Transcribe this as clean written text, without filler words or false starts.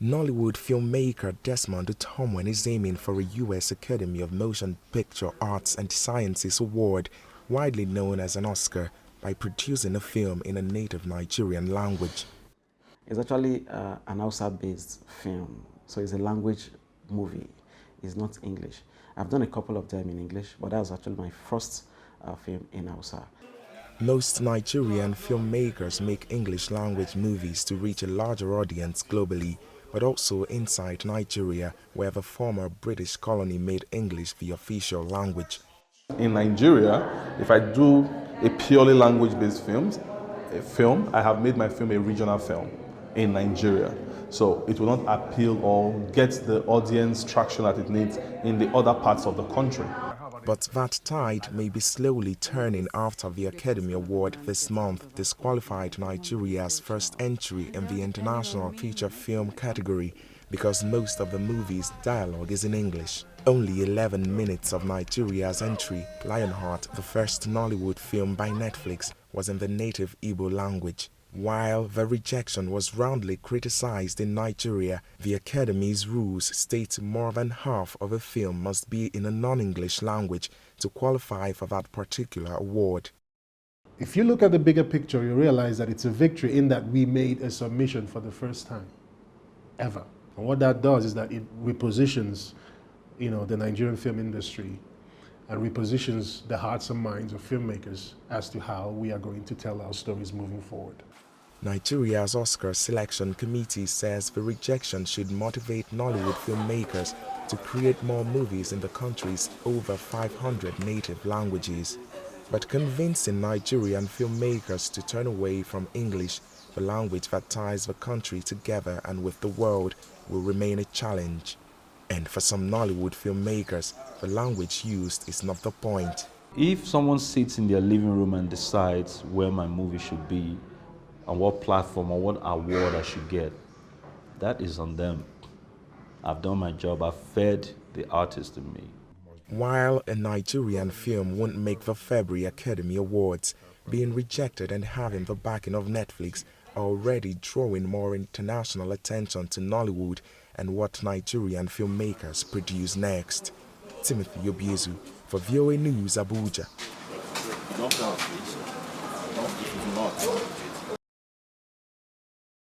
Nollywood filmmaker Desmond Otomwen is aiming for a U.S. Academy of Motion Picture Arts and Sciences Award, widely known as an Oscar, by producing a film in a native Nigerian language. It's actually an Hausa-based film, so it's a language movie. It's not English. I've done a couple of them in English, but that was actually my first film in Hausa. Most Nigerian filmmakers make English language movies to reach a larger audience globally, but also inside Nigeria, where the former British colony made English the official language. In Nigeria, if I do a purely language-based film, I have made my film a regional film in Nigeria. So it will not appeal or get the audience traction that it needs in the other parts of the country. But that tide may be slowly turning after the Academy Award this month disqualified Nigeria's first entry in the international feature film category because most of the movie's dialogue is in English. Only 11 minutes of Nigeria's entry, Lionheart, the first Nollywood film by Netflix, was in the native Igbo language. While the rejection was roundly criticized in Nigeria, the Academy's rules state more than half of a film must be in a non-English language to qualify for that particular award. If you look at the bigger picture, you realize that it's a victory in that we made a submission for the first time, ever. And what that does is that it repositions, the Nigerian film industry and repositions the hearts and minds of filmmakers as to how we are going to tell our stories moving forward. Nigeria's Oscar Selection Committee says the rejection should motivate Nollywood filmmakers to create more movies in the country's over 500 native languages. But convincing Nigerian filmmakers to turn away from English, the language that ties the country together and with the world, will remain a challenge. And for some Nollywood filmmakers, the language used is not the point. If someone sits in their living room and decides where my movie should be, on what platform or what award I should get, that is on them. I've done my job, I've fed the artist in me. While a Nigerian film won't make the February Academy Awards, being rejected and having the backing of Netflix are already drawing more international attention to Nollywood and what Nigerian filmmakers produce next. Timothy Obiezu for VOA News, Abuja.